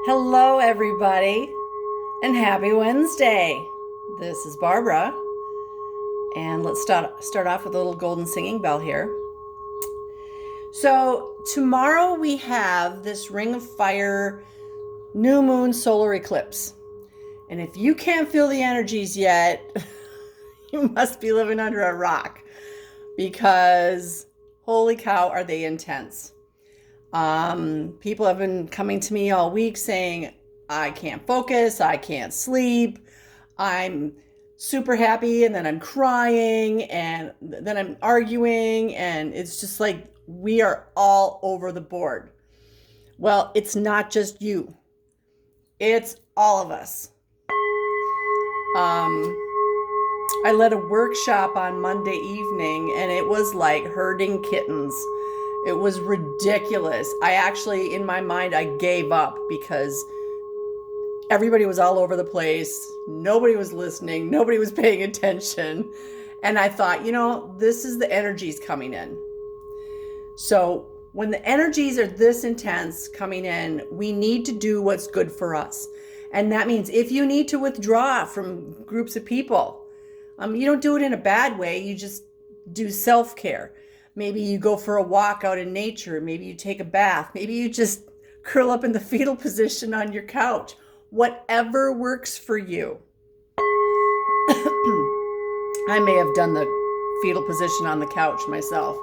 Hello, everybody, and happy Wednesday. This is Barbara, and let's start off with a little golden singing bell here. So, tomorrow we have this Ring of Fire new moon solar eclipse. And if you can't feel the energies yet, you must be living under a rock because holy cow, are they intense. People have been coming to me all week saying, I can't focus, I can't sleep, I'm super happy, and then I'm crying, and then I'm arguing, and it's just like we are all over the board. Well, it's not just you, it's all of us. I led a workshop on Monday evening, and it was like herding kittens. It was ridiculous. I actually, in my mind, I gave up because everybody was all over the place. Nobody was listening. Nobody was paying attention. And I thought, this is the energies coming in. So when the energies are this intense coming in, we need to do what's good for us. And that means if you need to withdraw from groups of people, you don't do it in a bad way. You just do self-care. Maybe you go for a walk out in nature. Maybe you take a bath. Maybe you just curl up in the fetal position on your couch. Whatever works for you. I may have done the fetal position on the couch myself.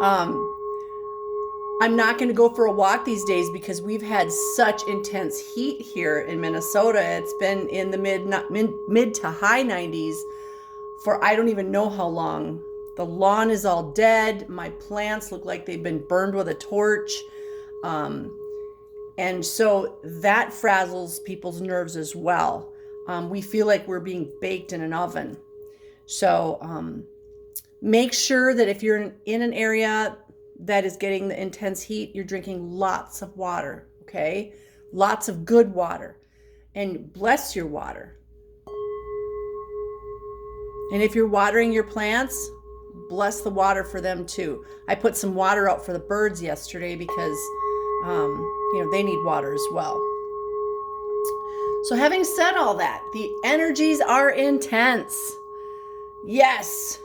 I'm not going to go for a walk these days because we've had such intense heat here in Minnesota. It's been in the mid to high 90s for I don't even know how long. The lawn is all dead. My plants look like they've been burned with a torch. And so that frazzles people's nerves as well. We feel like we're being baked in an oven. So make sure that if you're in an area that is getting the intense heat, you're drinking lots of water, okay? Lots of good water. And bless your water. And if you're watering your plants, bless the water for them too. I put some water out for the birds yesterday because, they need water as well. So having said all that, the energies are intense. Yes.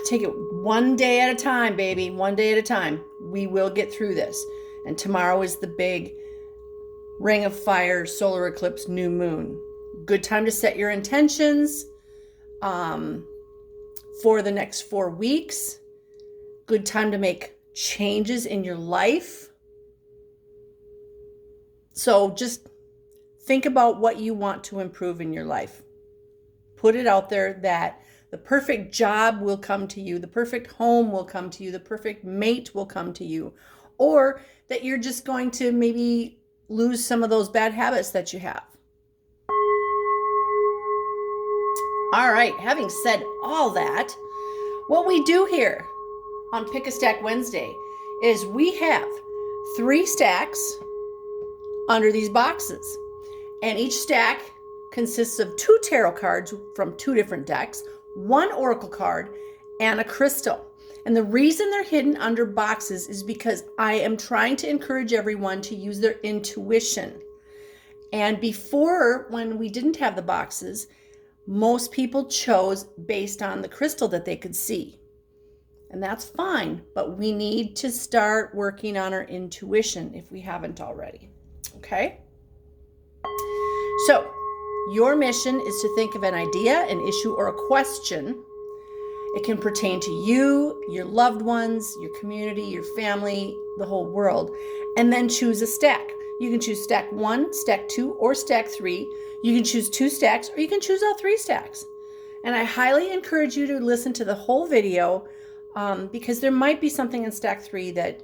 Take it one day at a time, baby. One day at a time. We will get through this. And tomorrow is the big Ring of Fire solar eclipse new moon. Good time to set your intentions for the next 4 weeks. Good time to make changes in your life. So just think about what you want to improve in your life. Put it out there that the perfect job will come to you, the perfect home will come to you, the perfect mate will come to you, or that you're just going to maybe lose some of those bad habits that you have. All right, having said all that, what we do here on Pick a Stack Wednesday is we have 3 stacks under these boxes, and each stack consists of 2 tarot cards from 2 different decks, 1 oracle card, and a crystal. And the reason they're hidden under boxes is because I am trying to encourage everyone to use their intuition. And before, when we didn't have the boxes, most people chose based on the crystal that they could see. And that's fine, but we need to start working on our intuition if we haven't already. Okay? So, your mission is to think of an idea, an issue, or a question. It can pertain to you, your loved ones, your community, your family, the whole world, and then choose a stack. You can choose stack 1, stack 2, or stack 3. You can choose 2 stacks, or you can choose all 3 stacks. And I highly encourage you to listen to the whole video because there might be something in stack 3 that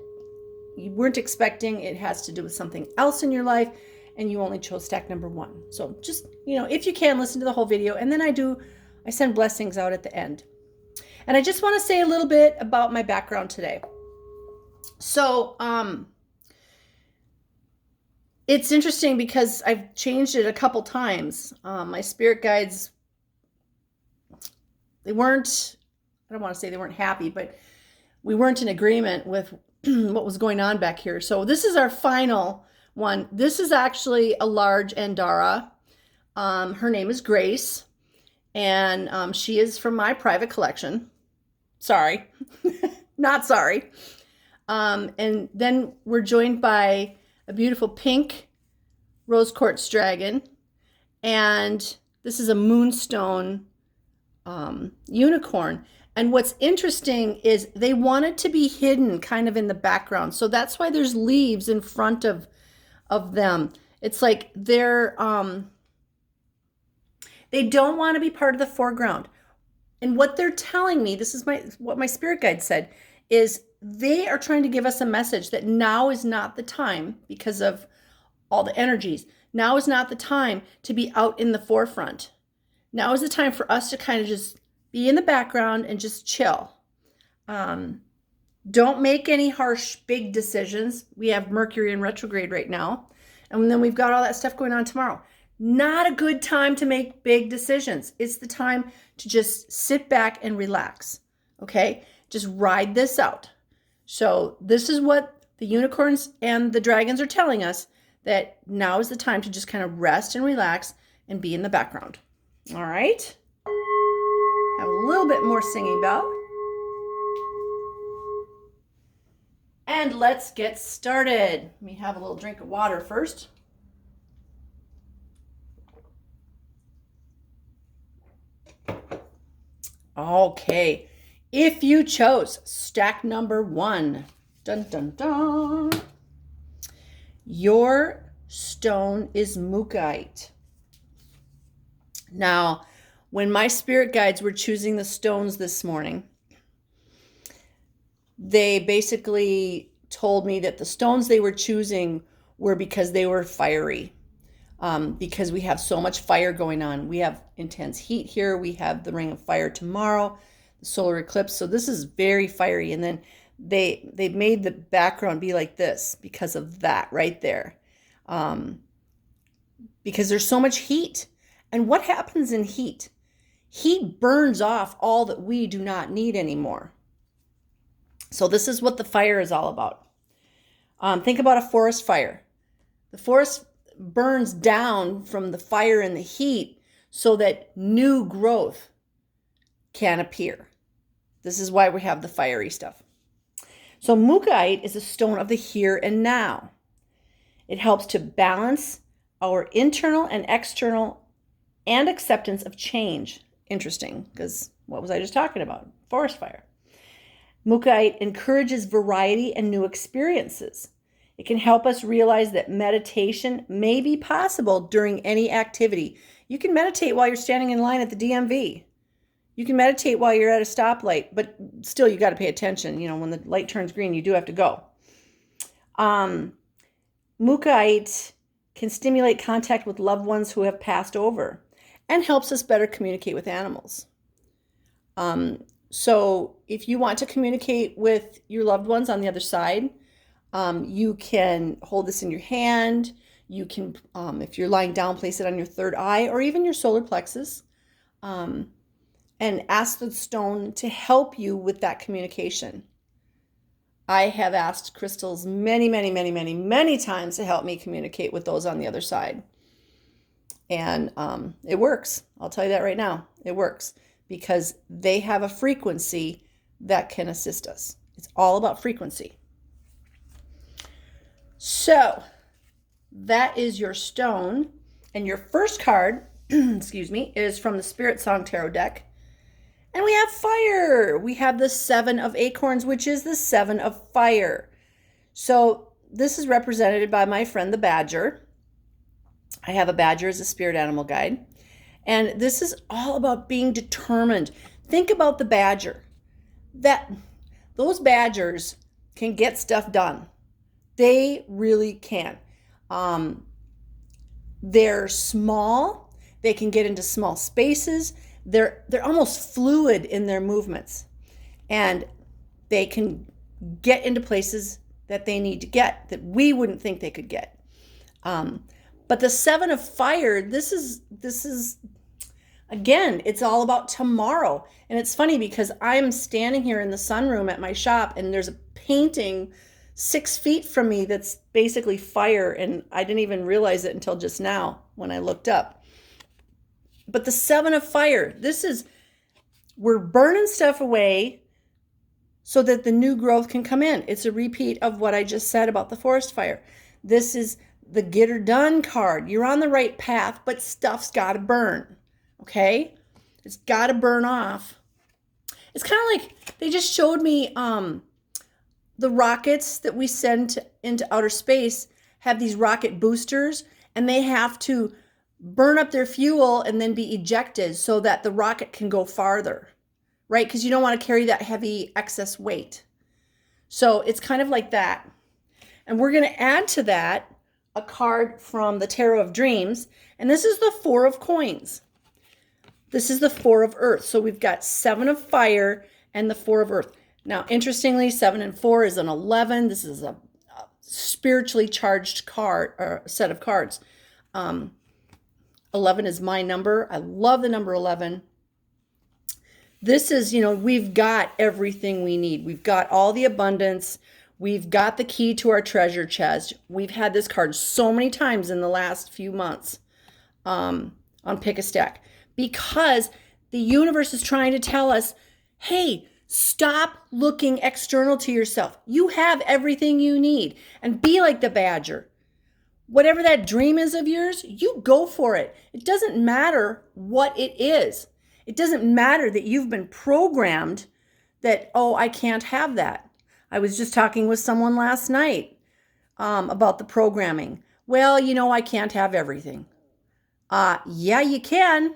you weren't expecting. It has to do with something else in your life, and you only chose stack number 1. So just, if you can, listen to the whole video, and then I send blessings out at the end. And I just want to say a little bit about my background today. So, it's interesting because I've changed it a couple times. My spirit guides, I don't want to say they weren't happy, but we weren't in agreement with what was going on back here. So this is our final one. This is actually a large Andara. Her name is Grace, and she is from my private collection. Sorry, not sorry. And then we're joined by a beautiful pink rose quartz dragon, and this is a moonstone unicorn. And what's interesting is they want it to be hidden kind of in the background. So that's why there's leaves in front of them. It's like they don't want to be part of the foreground. And what they're telling me, this is what my spirit guide said, is they are trying to give us a message that now is not the time, because of all the energies. Now is not the time to be out in the forefront. Now is the time for us to kind of just be in the background and just chill. Don't make any harsh, big decisions. We have Mercury in retrograde right now. And then we've got all that stuff going on tomorrow. Not a good time to make big decisions. It's the time to just sit back and relax. Okay? Just ride this out. So this is what the unicorns and the dragons are telling us, that now is the time to just kind of rest and relax and be in the background. All right? Have a little bit more singing bell. And let's get started. Let me have a little drink of water first. Okay. If you chose stack number 1, dun dun dun, your stone is Mookaite. Now, when my spirit guides were choosing the stones this morning, they basically told me that the stones they were choosing were because they were fiery. Because we have so much fire going on. We have intense heat here. We have the ring of fire tomorrow, the solar eclipse. So this is very fiery. And then they made the background be like this because of that right there. Because there's so much heat. And what happens in heat? Heat burns off all that we do not need anymore. So this is what the fire is all about. Think about a forest fire. The forest burns down from the fire and the heat so that new growth can appear. This is why we have the fiery stuff. So Mookaite is a stone of the here and now. It helps to balance our internal and external and acceptance of change. Interesting, because what was I just talking about? Forest fire. Mookaite encourages variety and new experiences. It can help us realize that meditation may be possible during any activity. You can meditate while you're standing in line at the DMV. You can meditate while you're at a stoplight, but still you got to pay attention. You know, when the light turns green, you do have to go. Mookaite can stimulate contact with loved ones who have passed over and helps us better communicate with animals. So if you want to communicate with your loved ones on the other side, you can hold this in your hand. You can, if you're lying down, place it on your third eye or even your solar plexus, and ask the stone to help you with that communication. I have asked crystals many, many, many, many, many times to help me communicate with those on the other side. And it works. I'll tell you that right now. It works because they have a frequency that can assist us. It's all about frequency. So that is your stone. And your first card, excuse me, is from the Spirit Song Tarot deck. And we have fire. We have the 7 of acorns, which is the 7 of fire. So this is represented by my friend, the badger. I have a badger as a spirit animal guide. And this is all about being determined. Think about the badger. Those badgers can get stuff done. They really can. They're small. They can get into small spaces. They're almost fluid in their movements. And they can get into places that they need to get, that we wouldn't think they could get. But the 7 of fire, this is again, it's all about tomorrow. And it's funny because I'm standing here in the sunroom at my shop and there's a painting 6 feet from me that's basically fire, and I didn't even realize it until just now when I looked up. But the 7 of fire, we're burning stuff away so that the new growth can come in. It's a repeat of what I just said about the forest fire. This is the get her done card. You're on the right path, but stuff's got to burn, okay? It's got to burn off. It's kind of like they just showed me the rockets that we send into outer space have these rocket boosters, and they have to burn up their fuel and then be ejected so that the rocket can go farther, right? Because you don't want to carry that heavy excess weight. So it's kind of like that. And we're going to add to that a card from the Tarot of Dreams, and this is the 4 of Coins. This is the 4 of Earth. So we've got 7 of Fire and the 4 of Earth. Now, interestingly, 7 and 4 is an 11. This is a spiritually charged card or set of cards. 11 is my number. I love the number 11. This is, we've got everything we need. We've got all the abundance. We've got the key to our treasure chest. We've had this card so many times in the last few months on Pick a Stack, because the universe is trying to tell us, hey, stop looking external to yourself. You have everything you need, and be like the badger. Whatever that dream is of yours, you go for it. It doesn't matter what it is. It doesn't matter that you've been programmed that, oh, I can't have that. I was just talking with someone last night about the programming. Well, I can't have everything. Yeah, you can.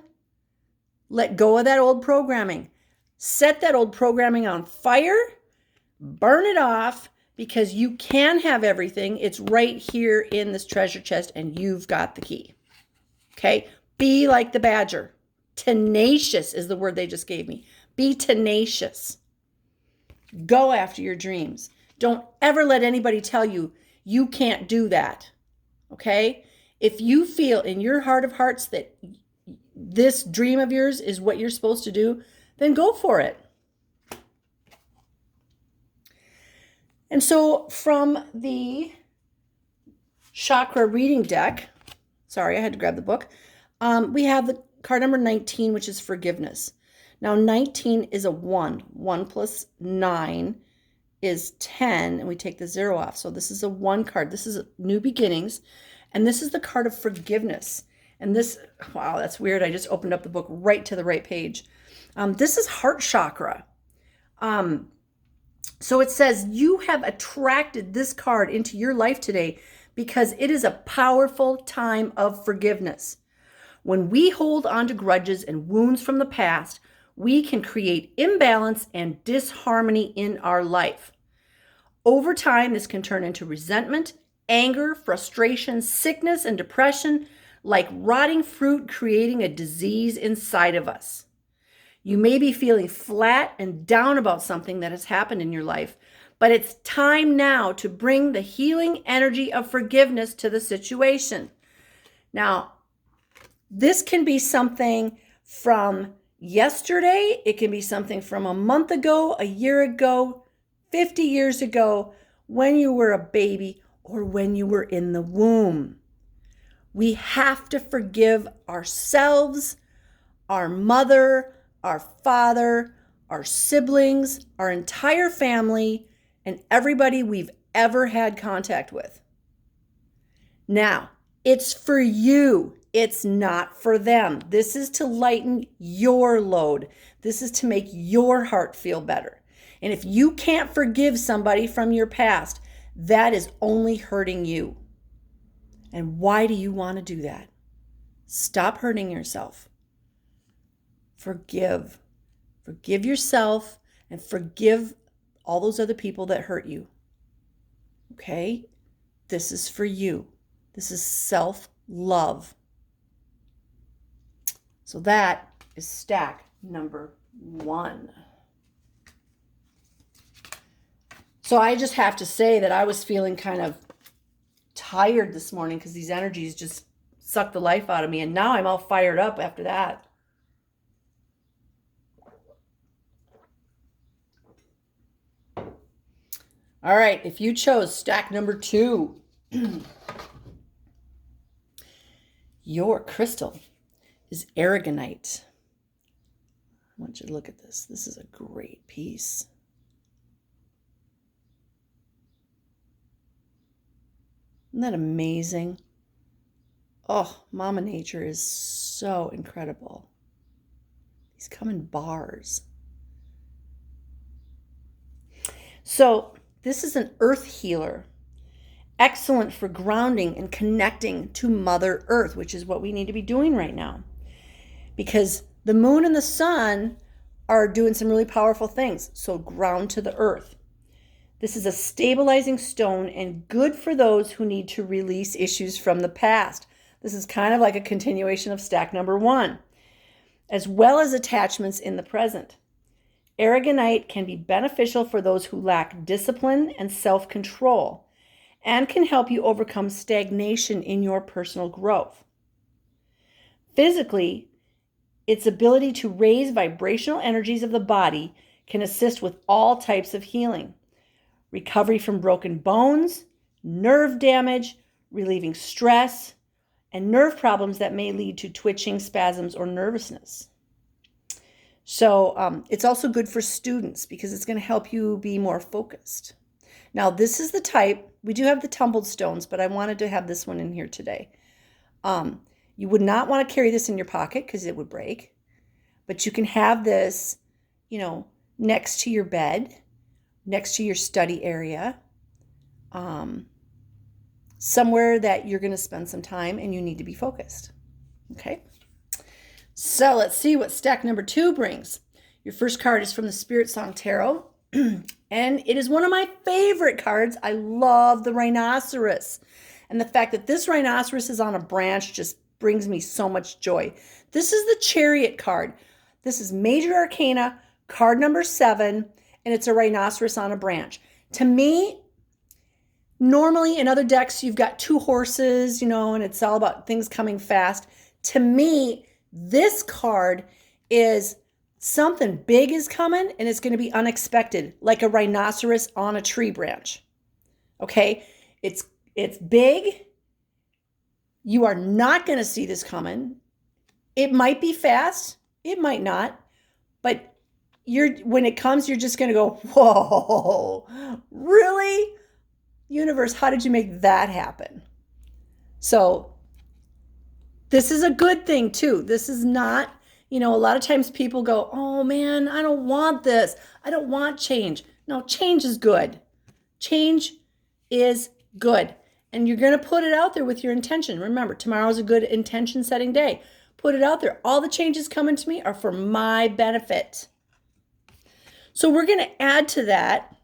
Let go of that old programming. Set that old programming on fire. Burn it off, because you can have everything. It's right here in this treasure chest, and you've got the key. Okay? Be like the badger. Tenacious is the word they just gave me. Be tenacious. Go after your dreams. Don't ever let anybody tell you you can't do that. Okay? If you feel in your heart of hearts that this dream of yours is what you're supposed to do, then go for it. And so from the chakra reading deck, sorry, I had to grab the book, we have the card number 19, which is forgiveness. Now, 19 is a 1. 1 plus 9 is 10, and we take the 0 off. So this is a 1 card. This is new beginnings, and this is the card of forgiveness. And this, wow, that's weird. I just opened up the book right to the right page. This is heart chakra. So it says, you have attracted this card into your life today because it is a powerful time of forgiveness. When we hold on to grudges and wounds from the past, we can create imbalance and disharmony in our life. Over time, this can turn into resentment, anger, frustration, sickness, and depression, like rotting fruit creating a disease inside of us. You may be feeling flat and down about something that has happened in your life, but it's time now to bring the healing energy of forgiveness to the situation. Now, this can be something from yesterday. It can be something from a month ago, a year ago, 50 years ago, when you were a baby, or when you were in the womb. We have to forgive ourselves, our mother, our father, our siblings, our entire family, and everybody we've ever had contact with. Now, it's for you. It's not for them. This is to lighten your load. This is to make your heart feel better. And if you can't forgive somebody from your past, that is only hurting you. And why do you want to do that? Stop hurting yourself. Forgive. Forgive yourself and forgive all those other people that hurt you. Okay? This is for you. This is self-love. So that is stack number 1. So I just have to say that I was feeling kind of tired this morning because these energies just sucked the life out of me. And now I'm all fired up after that. All right, if you chose stack number 2, your crystal is Aragonite. I want you to look at this. This is a great piece. Isn't that amazing? Oh, Mama Nature is so incredible. These come in bars. So this is an earth healer. Excellent for grounding and connecting to Mother Earth, which is what we need to be doing right now. Because the moon and the sun are doing some really powerful things. So ground to the earth. This is a stabilizing stone and good for those who need to release issues from the past. This is kind of like a continuation of stack number 1, as well as attachments in the present. Aragonite can be beneficial for those who lack discipline and self-control and can help you overcome stagnation in your personal growth. Physically, its ability to raise vibrational energies of the body can assist with all types of healing. Recovery from broken bones, nerve damage, relieving stress, and nerve problems that may lead to twitching, spasms, or nervousness. So it's also good for students because it's going to help you be more focused. Now, this is the type, we do have the tumbled stones, but I wanted to have this one in here today. You would not want to carry this in your pocket because it would break, but you can have this, next to your bed, next to your study area, somewhere that you're going to spend some time and you need to be focused. Okay. So let's see what stack number 2 brings. Your first card is from the Spirit Song Tarot, and it is one of my favorite cards. I love the rhinoceros, and the fact that this rhinoceros is on a branch just brings me so much joy. This is the Chariot card. This is Major Arcana, card number 7, and it's a rhinoceros on a branch. To me, normally in other decks, you've got 2 horses, and it's all about things coming fast. To me, this card is something big is coming and it's going to be unexpected, like a rhinoceros on a tree branch. Okay? It's big. You are not going to see this coming. It might be fast. It might not. But when it comes, you're just going to go, whoa, really? Universe, how did you make that happen? So this is a good thing too. This is not, a lot of times people go, oh man, I don't want this. I don't want change. No, change is good. Change is good. And you're going to put it out there with your intention. Remember, tomorrow's a good intention setting day. Put it out there. All the changes coming to me are for my benefit. So we're going to add to that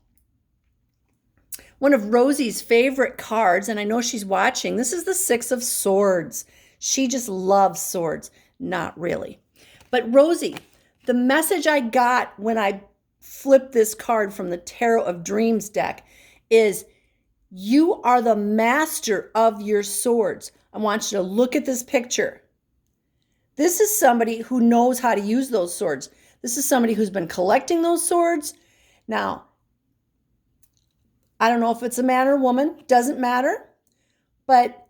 one of Rosie's favorite cards, and I know she's watching. This is the 6 of Swords. She just loves swords. Not really. But Rosie, the message I got when I flipped this card from the Tarot of Dreams deck is you are the master of your swords. I want you to look at this picture. This is somebody who knows how to use those swords. This is somebody who's been collecting those swords. Now, I don't know if it's a man or woman, doesn't matter, but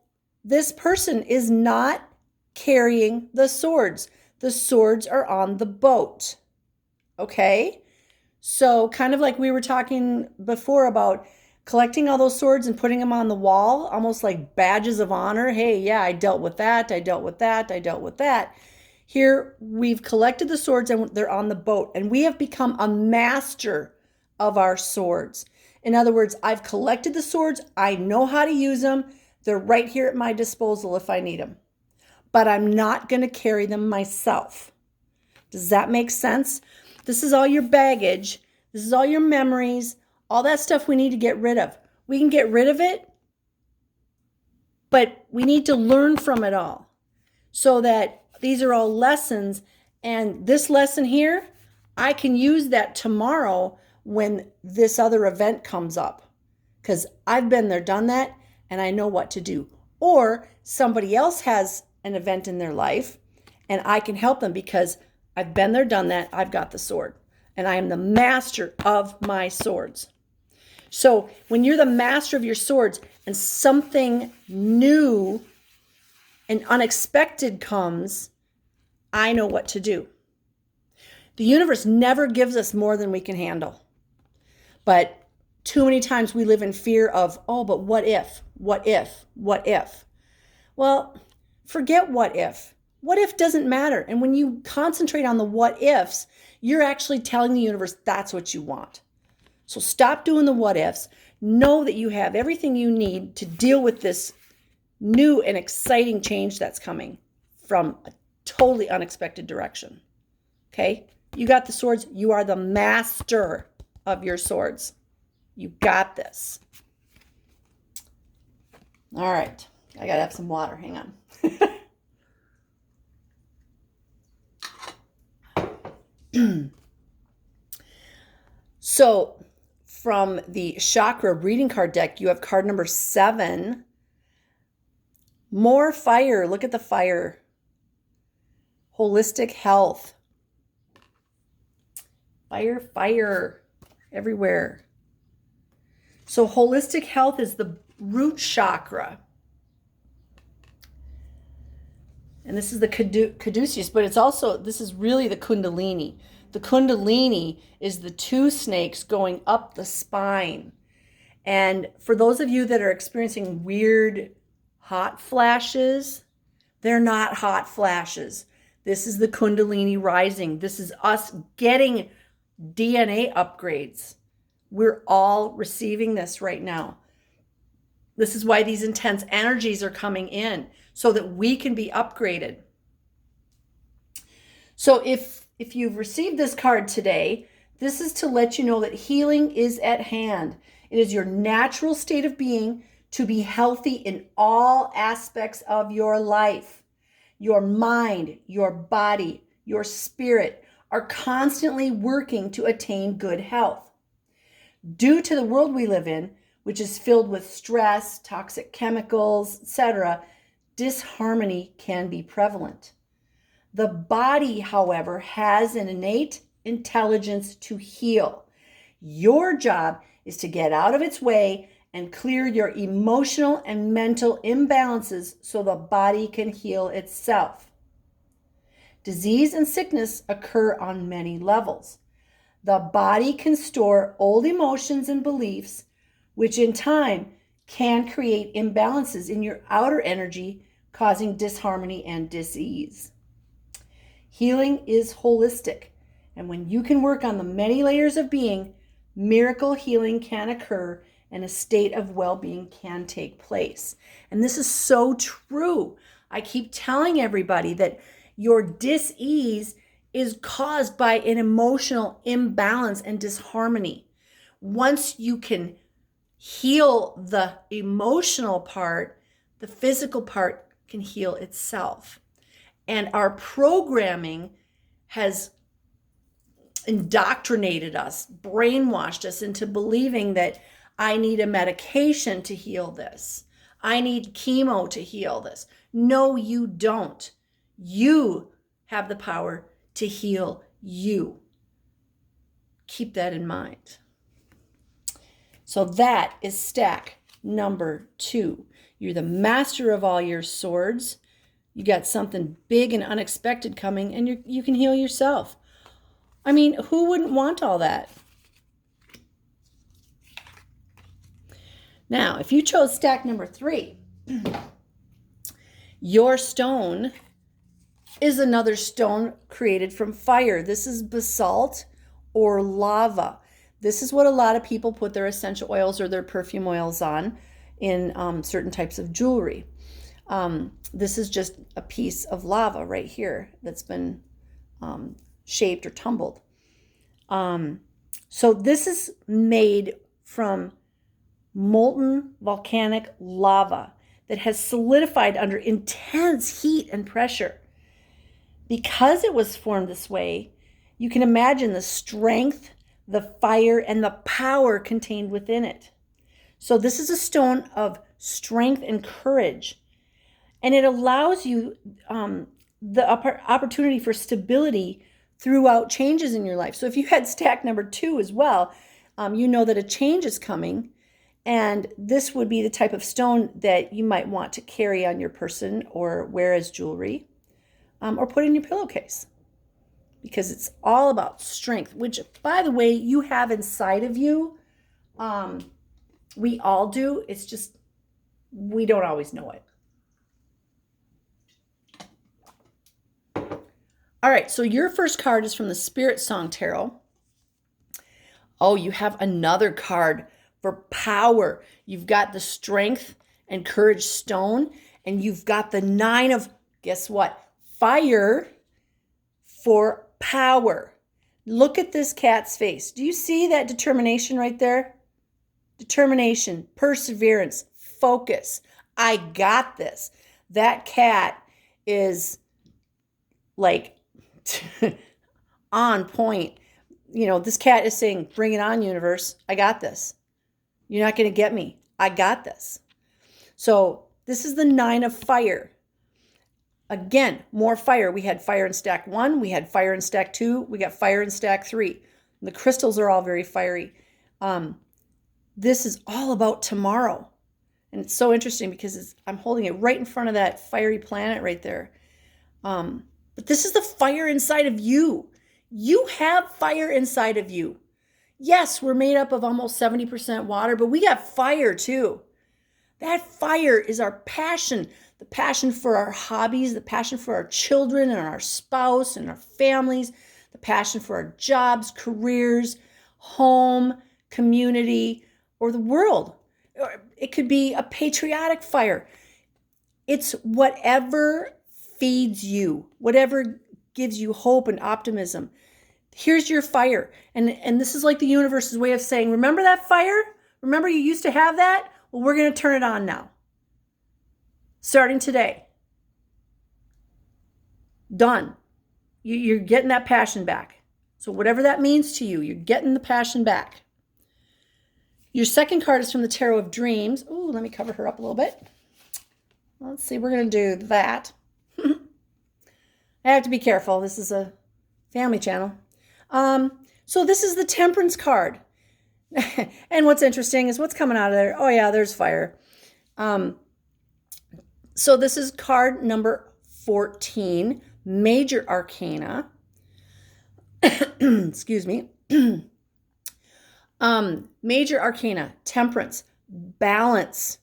this person is not carrying the swords. The swords are on the boat. Okay? So kind of like we were talking before about collecting all those swords and putting them on the wall, almost like badges of honor. Hey, yeah, I dealt with that. I dealt with that. I dealt with that. Here, we've collected the swords and they're on the boat. And we have become a master of our swords. In other words, I've collected the swords. I know how to use them. They're right here at my disposal if I need them. But I'm not going to carry them myself. Does that make sense? This is all your baggage. This is all your memories. All that stuff we need to get rid of. We can get rid of it, but we need to learn from it all so that these are all lessons. And this lesson here, I can use that tomorrow when this other event comes up because I've been there, done that, and I know what to do. Or somebody else has an event in their life and I can help them because I've been there, done that. I've got the sword and I am the master of my swords. So when you're the master of your swords and something new and unexpected comes, I know what to do. The universe never gives us more than we can handle. But too many times we live in fear of, oh, but what if? What if? What if? Well, forget what if. What if doesn't matter. And when you concentrate on the what ifs, you're actually telling the universe that's what you want. So stop doing the what ifs. Know that you have everything you need to deal with this new and exciting change that's coming from a totally unexpected direction. Okay? You got the swords. You are the master of your swords. You got this. All right. I got to have some water. Hang on. So from the chakra reading card deck, you have card number 7. More fire. Look at the fire. Holistic health. Fire, fire everywhere. So holistic health is the root chakra. And this is the caduceus, but it's also, this is really the kundalini. The kundalini is the 2 snakes going up the spine. And for those of you that are experiencing weird hot flashes, they're not hot flashes. This is the kundalini rising. This is us getting DNA upgrades. We're all receiving this right now. This is why these intense energies are coming in, so that we can be upgraded. So if you've received this card today, this is to let you know that healing is at hand. It is your natural state of being to be healthy in all aspects of your life. Your mind, your body, your spirit are constantly working to attain good health. Due to the world we live in, which is filled with stress, toxic chemicals, etc., disharmony can be prevalent. The body, however, has an innate intelligence to heal. Your job is to get out of its way and clear your emotional and mental imbalances so the body can heal itself. Disease and sickness occur on many levels. The body can store old emotions and beliefs, which in time can create imbalances in your outer energy, causing disharmony and disease. Healing is holistic, and when you can work on the many layers of being, miracle healing can occur and a state of well-being can take place. And this is so true. I keep telling everybody that your dis-ease is caused by an emotional imbalance and disharmony. Once you can heal the emotional part, the physical part can heal itself. And our programming has indoctrinated us, brainwashed us into believing that I need a medication to heal this. I need chemo to heal this. No, you don't. You have the power to heal you. Keep that in mind. So that is stack number 2. You're the master of all your swords. You got something big and unexpected coming, and you can heal yourself. I mean, who wouldn't want all that? Now, if you chose stack number 3, your stone is another stone created from fire. This is basalt or lava. This is what a lot of people put their essential oils or their perfume oils on in certain types of jewelry. This is just a piece of lava right here that's been shaped or tumbled. So this is made from molten volcanic lava that has solidified under intense heat and pressure. Because it was formed this way, you can imagine the strength, the fire, and the power contained within it. So this is a stone of strength and courage. And it allows you the opportunity for stability throughout changes in your life. So if you had stack number 2 as well, you know that a change is coming. And this would be the type of stone that you might want to carry on your person or wear as jewelry, or put in your pillowcase, because it's all about strength, which, by the way, you have inside of you. We all do. It's just we don't always know it. All right, so your first card is from the Spirit Song Tarot. Oh, you have another card for power. You've got the Strength and Courage Stone, and you've got the 9 of, guess what? Fire for power. Look at this cat's face. Do you see that determination right there? Determination, perseverance, focus. I got this. That cat is like on point. You know, this cat is saying, bring it on, universe. I got this. You're not going to get me. I got this. So this is the 9 of fire. Again, more fire. We had fire in stack 1. We had fire in stack 2. We got fire in stack 3. And the crystals are all very fiery. This is all about tomorrow. And it's so interesting because I'm holding it right in front of that fiery planet right there. But this is the fire inside of you. You have fire inside of you. Yes, we're made up of almost 70% water, but we got fire too. That fire is our passion, the passion for our hobbies, the passion for our children and our spouse and our families, the passion for our jobs, careers, home, community, or the world. It could be a patriotic fire. It's whatever feeds you, whatever gives you hope and optimism. Here's your fire. And this is like the universe's way of saying, remember that fire? Remember you used to have that? Well, we're going to turn it on now. Starting today. Done. You're getting that passion back. So whatever that means to you, you're getting the passion back. Your second card is from the Tarot of Dreams. Ooh, let me cover her up a little bit. Let's see, we're going to do that. I have to be careful. This is a family channel. So this is the Temperance card. And what's interesting is what's coming out of there. Oh yeah, there's fire. So this is card number 14, Major Arcana. Excuse me. Major Arcana, Temperance, Balance.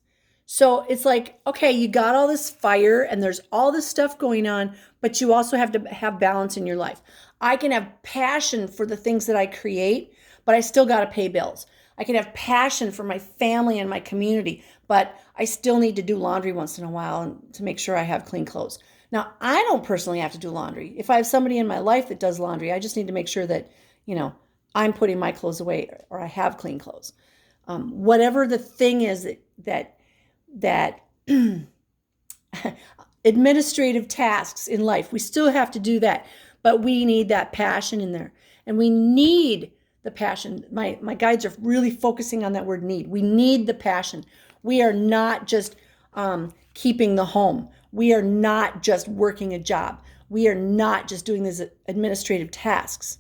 So it's like, okay, you got all this fire and there's all this stuff going on, but you also have to have balance in your life. I can have passion for the things that I create, but I still got to pay bills. I can have passion for my family and my community, but I still need to do laundry once in a while to make sure I have clean clothes. Now, I don't personally have to do laundry. If I have somebody in my life that does laundry, I just need to make sure that, I'm putting my clothes away or I have clean clothes. Whatever the thing is that administrative tasks in life, we still have to do that, but we need that passion in there, and we need the passion. My guides are really focusing on that word need. We need the passion. We are not just keeping the home. We are not just working a job. We are not just doing these administrative tasks.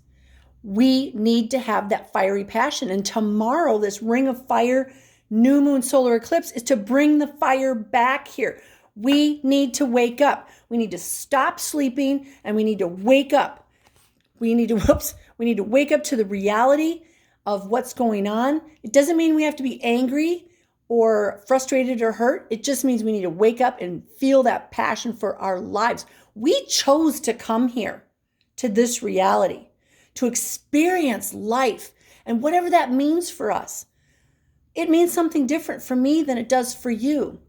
We need to have that fiery passion. And tomorrow, this ring of fire, new moon solar eclipse, is to bring the fire back here. We need to wake up. We need to stop sleeping and we need to wake up. We need to wake up to the reality of what's going on. It doesn't mean we have to be angry or frustrated or hurt. It just means we need to wake up and feel that passion for our lives. We chose to come here to this reality, to experience life, and whatever that means for us. It means something different for me than it does for you.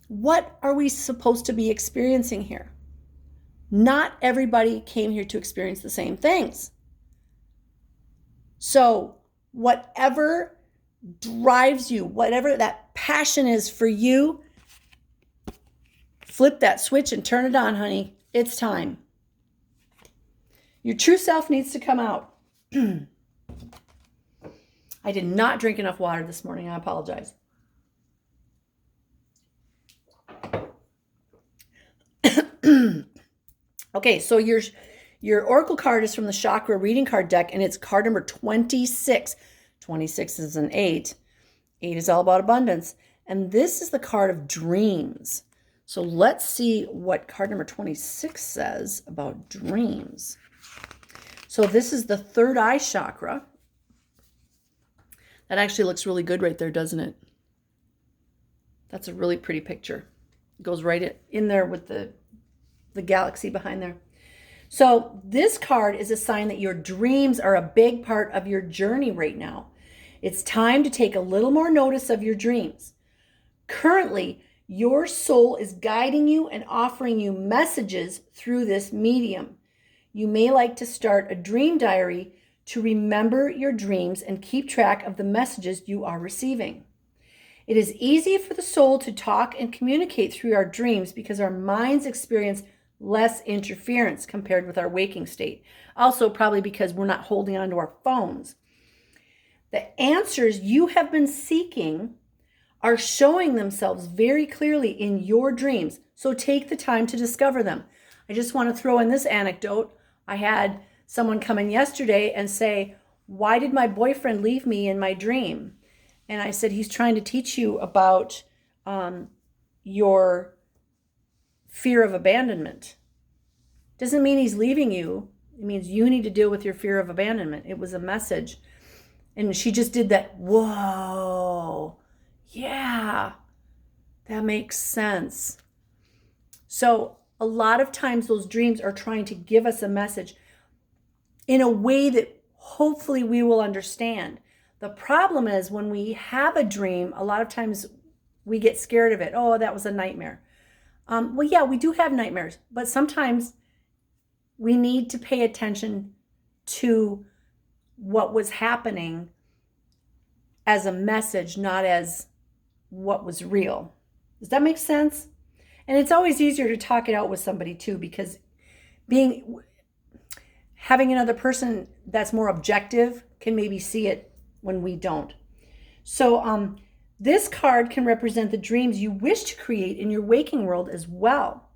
What are we supposed to be experiencing here? Not everybody came here to experience the same things. So whatever drives you, whatever that passion is for you, flip that switch and turn it on, honey. It's time. Your true self needs to come out. I did not drink enough water this morning. I apologize. Okay, so your oracle card is from the chakra reading card deck, and it's card number 26. 26 is an 8. 8 is all about abundance. And this is the card of dreams. So let's see what card number 26 says about dreams. So this is the third eye chakra. That actually looks really good right there, doesn't it? That's a really pretty picture. It goes right in there with the galaxy behind there. So this card is a sign that your dreams are a big part of your journey right now. It's time to take a little more notice of your dreams. Currently, your soul is guiding you and offering you messages through this medium. You may like to start a dream diary to remember your dreams and keep track of the messages you are receiving. It is easy for the soul to talk and communicate through our dreams because our minds experience less interference compared with our waking state. Also, probably because we're not holding on to our phones. The answers you have been seeking are showing themselves very clearly in your dreams. So take the time to discover them. I just want to throw in this anecdote. I had someone come in yesterday and say, "Why did my boyfriend leave me in my dream?" And I said, "He's trying to teach you about your fear of abandonment." Doesn't mean he's leaving you. It means you need to deal with your fear of abandonment. It was a message. And she just did that. Whoa. Yeah. That makes sense. So a lot of times those dreams are trying to give us a message in a way that hopefully we will understand. The problem is when we have a dream, a lot of times we get scared of it. Oh, that was a nightmare. Well, yeah, we do have nightmares, but sometimes we need to pay attention to what was happening as a message, not as what was real. Does that make sense? And it's always easier to talk it out with somebody too, because having another person that's more objective can maybe see it when we don't. So this card can represent the dreams you wish to create in your waking world as well.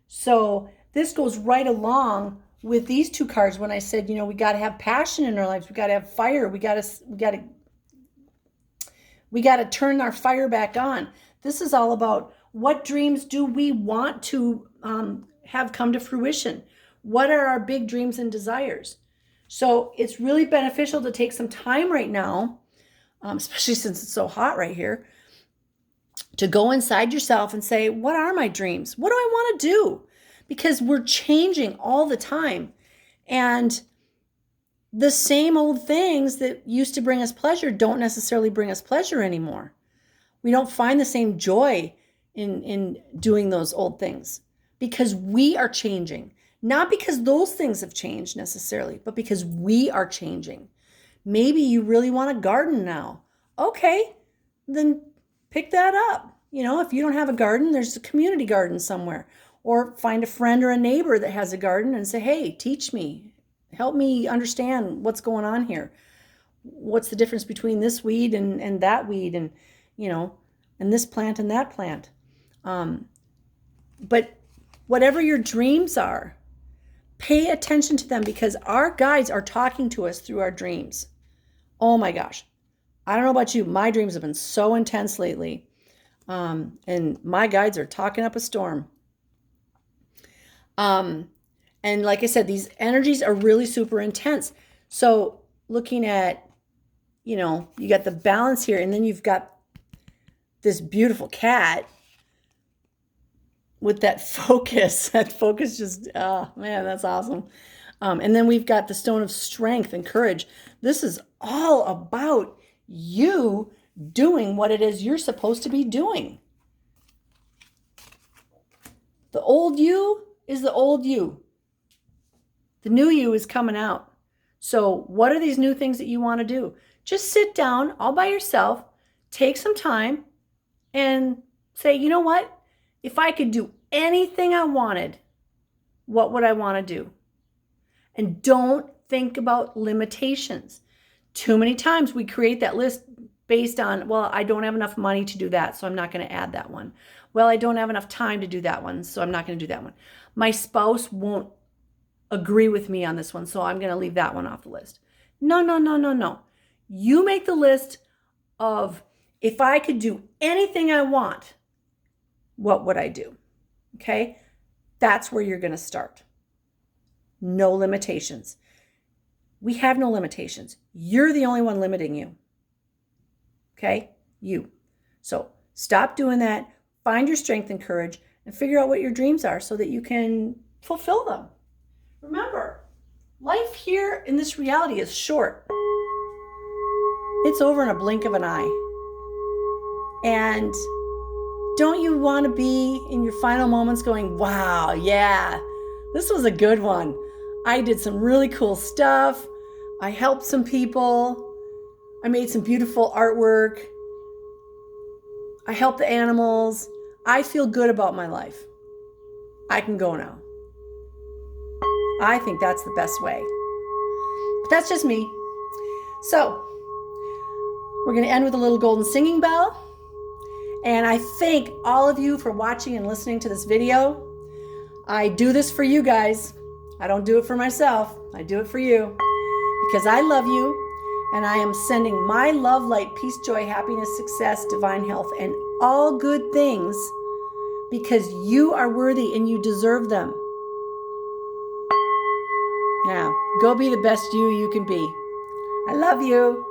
So this goes right along with these two cards when I said, we got to have passion in our lives. We got to have fire. We got to turn our fire back on. This is all about what dreams do we want to have come to fruition? What are our big dreams and desires? So it's really beneficial to take some time right now, especially since it's so hot right here, to go inside yourself and say, what are my dreams? What do I want to do? Because we're changing all the time. And the same old things that used to bring us pleasure don't necessarily bring us pleasure anymore. We don't find the same joy in doing those old things because we are changing. Not because those things have changed necessarily, but because we are changing. Maybe you really want a garden now. Okay, then pick that up. If you don't have a garden, there's a community garden somewhere. Or find a friend or a neighbor that has a garden and say, hey, teach me. Help me understand what's going on here. What's the difference between this weed and that weed and this plant and that plant. But whatever your dreams are, pay attention to them because our guides are talking to us through our dreams. Oh my gosh. I don't know about you. My dreams have been so intense lately. And my guides are talking up a storm. And like I said, these energies are really super intense. So looking at, you got the balance here, and then you've got this beautiful cat with that focus. That focus just, oh man, that's awesome. And then we've got the stone of strength and courage. This is all about you doing what it is you're supposed to be doing. The old you is the old you. The new you is coming out. So what are these new things that you want to do? Just sit down all by yourself, take some time and say, you know what? If I could do anything I wanted, what would I want to do? And don't think about limitations. Too many times we create that list based on, well, I don't have enough money to do that, so I'm not going to add that one. Well, I don't have enough time to do that one, so I'm not going to do that one. My spouse won't agree with me on this one, so I'm going to leave that one off the list. No. You make the list of, if I could do anything I want, what would I do? Okay? That's where you're going to start. No limitations. We have no limitations. You're the only one limiting you. Okay? You. So stop doing that. Find your strength and courage and figure out what your dreams are so that you can fulfill them. Remember, life here in this reality is short. It's over in a blink of an eye. And don't you want to be in your final moments going, wow, yeah, this was a good one. I did some really cool stuff. I helped some people. I made some beautiful artwork. I helped the animals. I feel good about my life. I can go now. I think that's the best way. But that's just me. So we're going to end with a little golden singing bell. And I thank all of you for watching and listening to this video. I do this for you guys. I don't do it for myself. I do it for you because I love you. And I am sending my love, light, peace, joy, happiness, success, divine health, and all good things because you are worthy and you deserve them. Now, go be the best you can be. I love you.